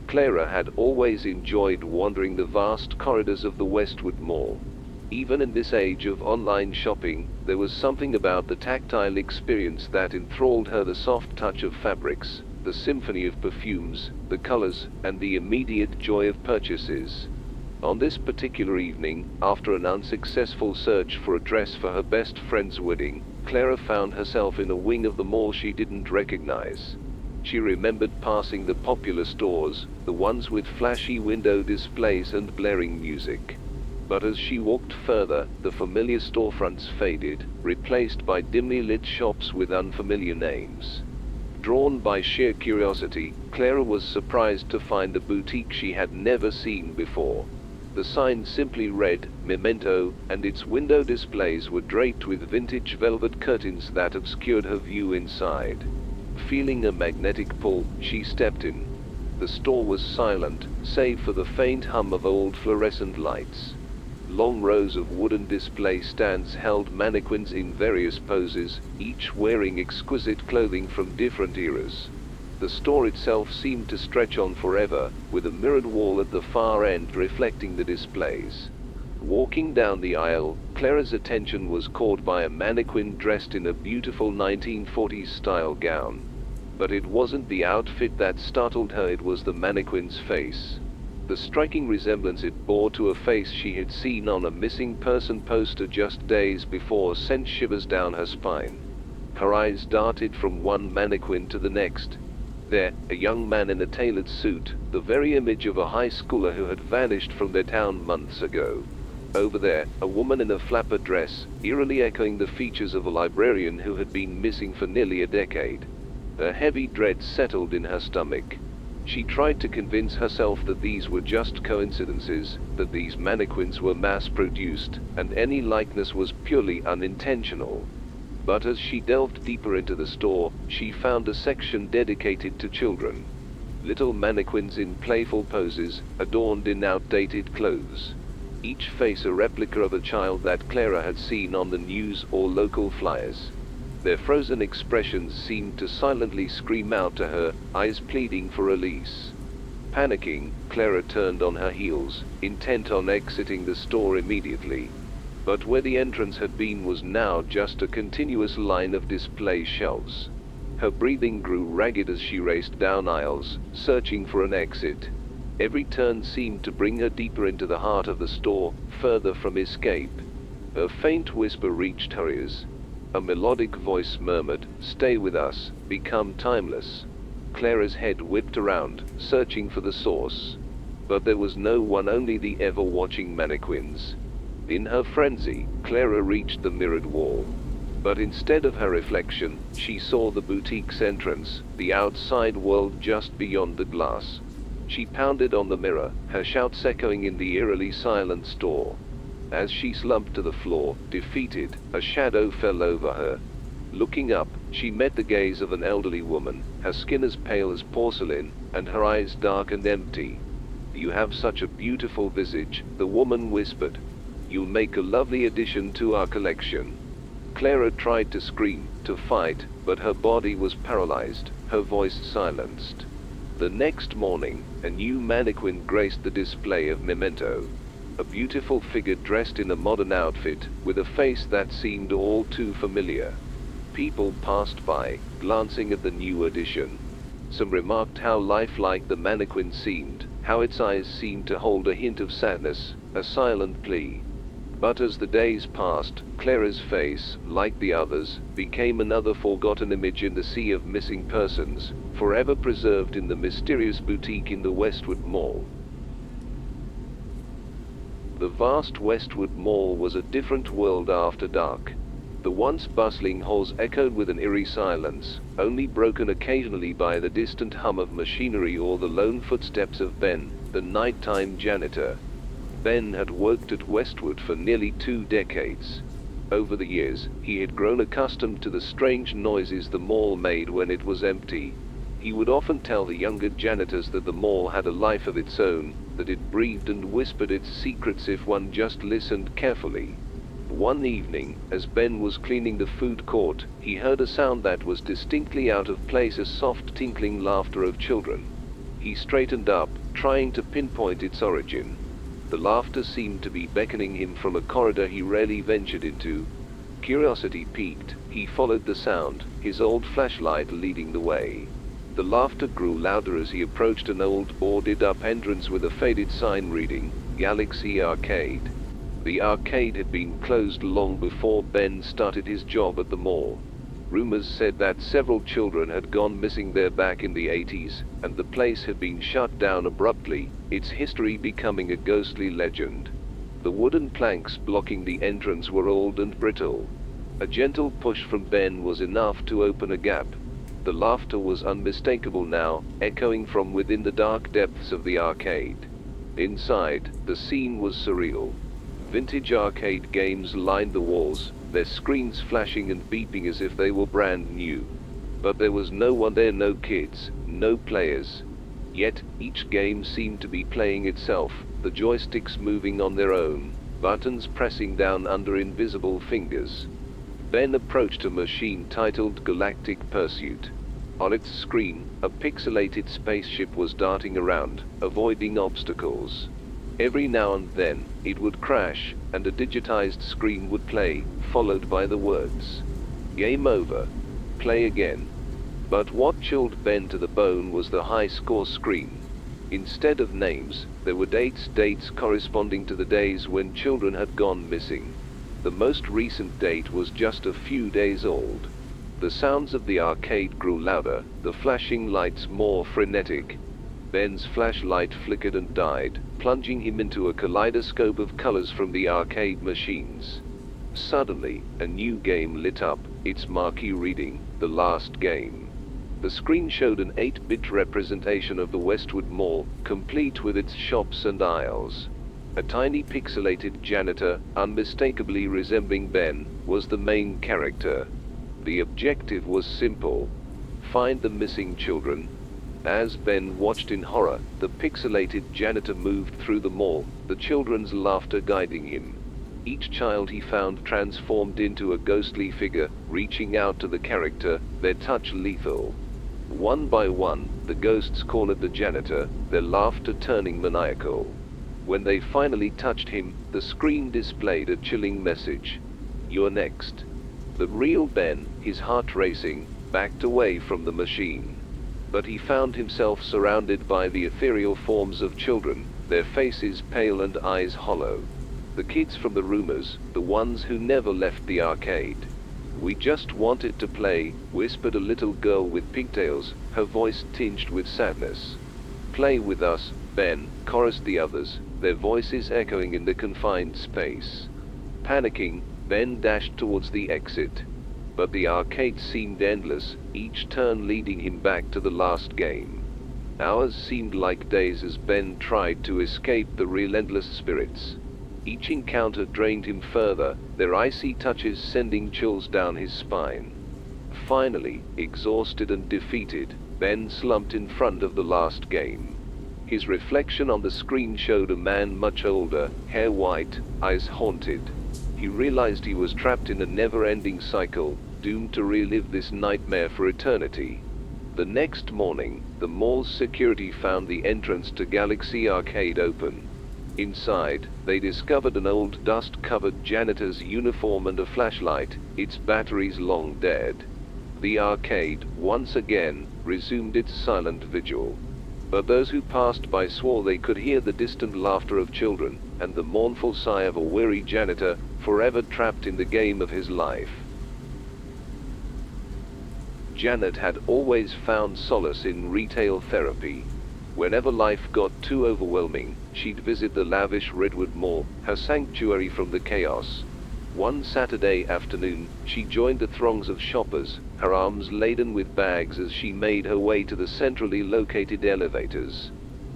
Clara had always enjoyed wandering the vast corridors of the Westwood Mall. Even in this age of online shopping, there was something about the tactile experience that enthralled her: the soft touch of fabrics, the symphony of perfumes, the colors, and the immediate joy of purchases. On this particular evening, after an unsuccessful search for a dress for her best friend's wedding, Clara found herself in a wing of the mall she didn't recognize. She remembered passing the popular stores, the ones with flashy window displays and blaring music. But as she walked further, the familiar storefronts faded, replaced by dimly lit shops with unfamiliar names. Drawn by sheer curiosity, Clara was surprised to find a boutique she had never seen before. The sign simply read, "Memento," and its window displays were draped with vintage velvet curtains that obscured her view inside. Feeling a magnetic pull, she stepped in. The store was silent, save for the faint hum of old fluorescent lights. Long rows of wooden display stands held mannequins in various poses, each wearing exquisite clothing from different eras. The store itself seemed to stretch on forever, with a mirrored wall at the far end reflecting the displays. Walking down the aisle, Clara's attention was caught by a mannequin dressed in a beautiful 1940s style gown. But it wasn't the outfit that startled her, it was the mannequin's face. The striking resemblance it bore to a face she had seen on a missing person poster just days before sent shivers down her spine. Her eyes darted from one mannequin to the next. There, a young man in a tailored suit, the very image of a high schooler who had vanished from their town months ago. Over there, a woman in a flapper dress, eerily echoing the features of a librarian who had been missing for nearly a decade. A heavy dread settled in her stomach. She tried to convince herself that these were just coincidences, that these mannequins were mass-produced, and any likeness was purely unintentional. But as she delved deeper into the store, she found a section dedicated to children. Little mannequins in playful poses, adorned in outdated clothes. Each face a replica of a child that Clara had seen on the news or local flyers. Their frozen expressions seemed to silently scream out to her, eyes pleading for release. Panicking, Clara turned on her heels, intent on exiting the store immediately. But where the entrance had been was now just a continuous line of display shelves. Her breathing grew ragged as she raced down aisles, searching for an exit. Every turn seemed to bring her deeper into the heart of the store, further from escape. A faint whisper reached her ears. A melodic voice murmured, "Stay with us, become timeless." Clara's head whipped around, searching for the source. But there was no one, only the ever-watching mannequins. In her frenzy, Clara reached the mirrored wall. But instead of her reflection, she saw the boutique's entrance, the outside world just beyond the glass. She pounded on the mirror, her shouts echoing in the eerily silent store. As she slumped to the floor, defeated, a shadow fell over her. Looking up, she met the gaze of an elderly woman, her skin as pale as porcelain, and her eyes dark and empty. "You have such a beautiful visage," the woman whispered. "You'll make a lovely addition to our collection." Clara tried to scream, to fight, but her body was paralyzed, her voice silenced. The next morning, a new mannequin graced the display of Memento. A beautiful figure dressed in a modern outfit, with a face that seemed all too familiar. People passed by, glancing at the new addition. Some remarked how lifelike the mannequin seemed, how its eyes seemed to hold a hint of sadness, a silent plea. But as the days passed, Clara's face, like the others, became another forgotten image in the sea of missing persons, forever preserved in the mysterious boutique in the Westwood Mall. The vast Westwood Mall was a different world after dark. The once bustling halls echoed with an eerie silence, only broken occasionally by the distant hum of machinery or the lone footsteps of Ben, the nighttime janitor. Ben had worked at Westwood for nearly 2 decades. Over the years, he had grown accustomed to the strange noises the mall made when it was empty. He would often tell the younger janitors that the mall had a life of its own, that it breathed and whispered its secrets if one just listened carefully. One evening, as Ben was cleaning the food court, he heard a sound that was distinctly out of place, a soft tinkling laughter of children. He straightened up, trying to pinpoint its origin. The laughter seemed to be beckoning him from a corridor he rarely ventured into. Curiosity piqued, he followed the sound, his old flashlight leading the way. The laughter grew louder as he approached an old boarded-up entrance with a faded sign reading, Galaxy Arcade. The arcade had been closed long before Ben started his job at the mall. Rumors said that several children had gone missing there back in the 80s, and the place had been shut down abruptly, its history becoming a ghostly legend. The wooden planks blocking the entrance were old and brittle. A gentle push from Ben was enough to open a gap. The laughter was unmistakable now, echoing from within the dark depths of the arcade. Inside, the scene was surreal. Vintage arcade games lined the walls, their screens flashing and beeping as if they were brand new. But there was no one there, no kids, no players. Yet, each game seemed to be playing itself, the joysticks moving on their own, buttons pressing down under invisible fingers. Ben approached a machine titled Galactic Pursuit. On its screen, a pixelated spaceship was darting around, avoiding obstacles. Every now and then, it would crash, and a digitized screen would play, followed by the words, "Game over. Play again." But what chilled Ben to the bone was the high score screen. Instead of names, there were dates corresponding to the days when children had gone missing. The most recent date was just a few days old. The sounds of the arcade grew louder, the flashing lights more frenetic. Ben's flashlight flickered and died, plunging him into a kaleidoscope of colors from the arcade machines. Suddenly, a new game lit up, its marquee reading, "The Last Game." The screen showed an 8-bit representation of the Westwood Mall, complete with its shops and aisles. A tiny pixelated janitor, unmistakably resembling Ben, was the main character. The objective was simple: find the missing children. As Ben watched in horror, the pixelated janitor moved through the mall, the children's laughter guiding him. Each child he found transformed into a ghostly figure, reaching out to the character, their touch lethal. One by one, the ghosts cornered the janitor, their laughter turning maniacal. When they finally touched him, the screen displayed a chilling message: "You're next." The real Ben, his heart racing, backed away from the machine. But he found himself surrounded by the ethereal forms of children, their faces pale and eyes hollow. The kids from the rumors, the ones who never left the arcade. "We just wanted to play," whispered a little girl with pigtails, her voice tinged with sadness. "Play with us, Ben," chorused the others, their voices echoing in the confined space. Panicking, Ben dashed towards the exit. But the arcade seemed endless, each turn leading him back to the last game. Hours seemed like days as Ben tried to escape the relentless spirits. Each encounter drained him further, their icy touches sending chills down his spine. Finally, exhausted and defeated, Ben slumped in front of the last game. His reflection on the screen showed a man much older, hair white, eyes haunted. He realized he was trapped in a never-ending cycle, doomed to relive this nightmare for eternity. The next morning, the mall's security found the entrance to Galaxy Arcade open. Inside, they discovered an old dust-covered janitor's uniform and a flashlight, its batteries long dead. The arcade, once again, resumed its silent vigil. But those who passed by swore they could hear the distant laughter of children, and the mournful sigh of a weary janitor, forever trapped in the game of his life. Janet had always found solace in retail therapy. Whenever life got too overwhelming, she'd visit the lavish Redwood Mall, her sanctuary from the chaos. One Saturday afternoon, she joined the throngs of shoppers, her arms laden with bags as she made her way to the centrally located elevators.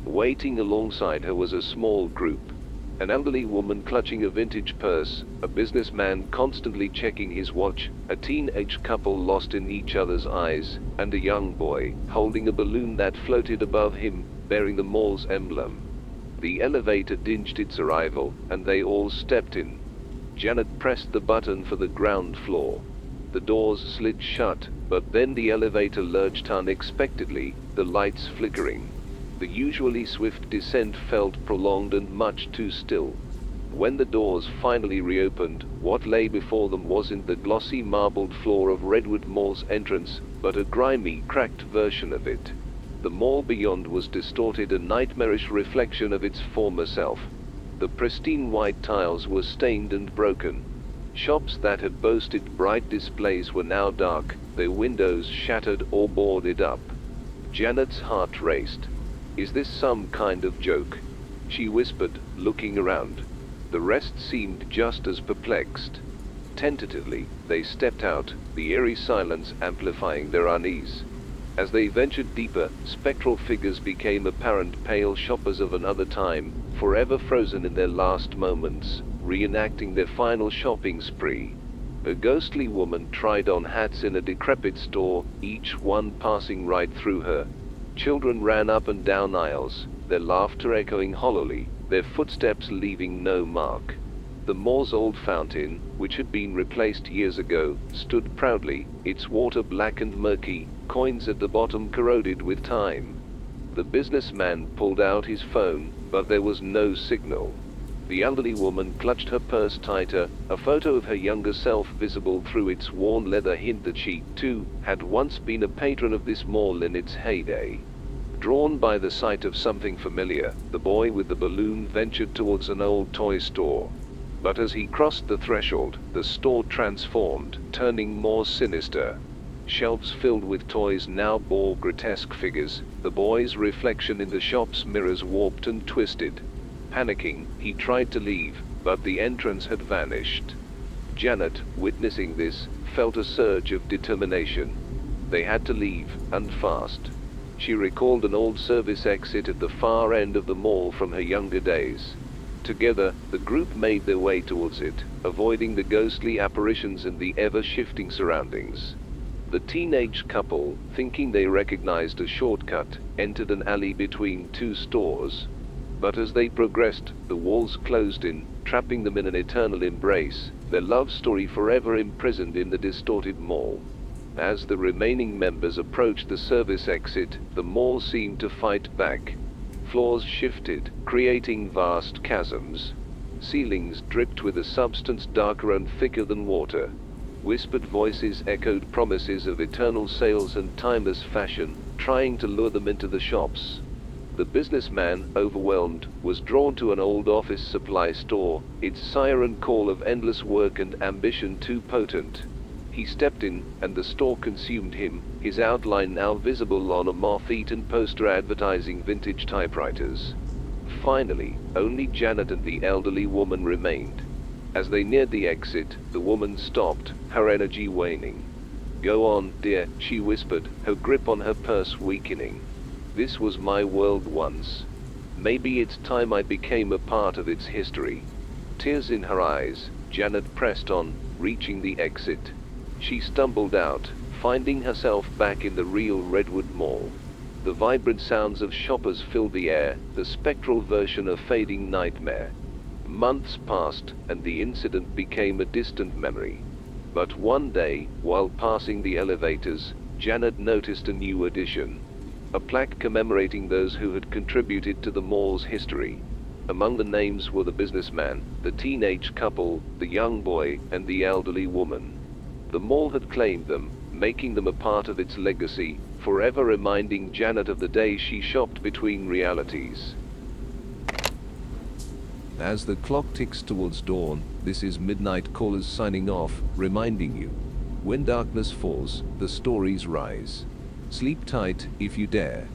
Waiting alongside her was a small group. An elderly woman clutching a vintage purse, a businessman constantly checking his watch, a teenage couple lost in each other's eyes, and a young boy holding a balloon that floated above him, bearing the mall's emblem. The elevator dinged its arrival, and they all stepped in. Janet pressed the button for the ground floor. The doors slid shut, but then the elevator lurched unexpectedly, the lights flickering. The usually swift descent felt prolonged and much too still. When the doors finally reopened, what lay before them wasn't the glossy marbled floor of Redwood Mall's entrance, but a grimy, cracked version of it. The mall beyond was distorted, a nightmarish reflection of its former self. The pristine white tiles were stained and broken. Shops that had boasted bright displays were now dark, their windows shattered or boarded up. Janet's heart raced. "Is this some kind of joke?" she whispered, looking around. The rest seemed just as perplexed. Tentatively, they stepped out, the eerie silence amplifying their unease. As they ventured deeper, spectral figures became apparent, pale shoppers of another time, forever frozen in their last moments, reenacting their final shopping spree. A ghostly woman tried on hats in a decrepit store, each one passing right through her. Children ran up and down aisles, their laughter echoing hollowly, their footsteps leaving no mark. The mall's old fountain, which had been replaced years ago, stood proudly, its water black and murky, coins at the bottom corroded with time. The businessman pulled out his phone, but there was no signal. The elderly woman clutched her purse tighter, a photo of her younger self visible through its worn leather hint that she, too, had once been a patron of this mall in its heyday. Drawn by the sight of something familiar, the boy with the balloon ventured towards an old toy store. But as he crossed the threshold, the store transformed, turning more sinister. Shelves filled with toys now bore grotesque figures, the boy's reflection in the shop's mirrors warped and twisted. Panicking, he tried to leave, but the entrance had vanished. Janet, witnessing this, felt a surge of determination. They had to leave, and fast. She recalled an old service exit at the far end of the mall from her younger days. Together, the group made their way towards it, avoiding the ghostly apparitions and the ever-shifting surroundings. The teenage couple, thinking they recognized a shortcut, entered an alley between two stores. But as they progressed, the walls closed in, trapping them in an eternal embrace, their love story forever imprisoned in the distorted mall. As the remaining members approached the service exit, the mall seemed to fight back. Floors shifted, creating vast chasms. Ceilings dripped with a substance darker and thicker than water. Whispered voices echoed promises of eternal sales and timeless fashion, trying to lure them into the shops. The businessman, overwhelmed, was drawn to an old office supply store, its siren call of endless work and ambition too potent. He stepped in, and the store consumed him, his outline now visible on a moth-eaten poster advertising vintage typewriters. Finally, only Janet and the elderly woman remained. As they neared the exit, the woman stopped, her energy waning. "Go on, dear," she whispered, her grip on her purse weakening. "This was my world once. Maybe it's time I became a part of its history." Tears in her eyes, Janet pressed on, reaching the exit. She stumbled out, finding herself back in the real Redwood Mall. The vibrant sounds of shoppers filled the air, the spectral version of fading nightmare. Months passed, and the incident became a distant memory. But one day, while passing the elevators, Janet noticed a new addition. A plaque commemorating those who had contributed to the mall's history. Among the names were the businessman, the teenage couple, the young boy, and the elderly woman. The mall had claimed them, making them a part of its legacy, forever reminding Janet of the day she shopped between realities. As the clock ticks towards dawn, this is Midnight Callers signing off, reminding you, when darkness falls, the stories rise. Sleep tight, if you dare.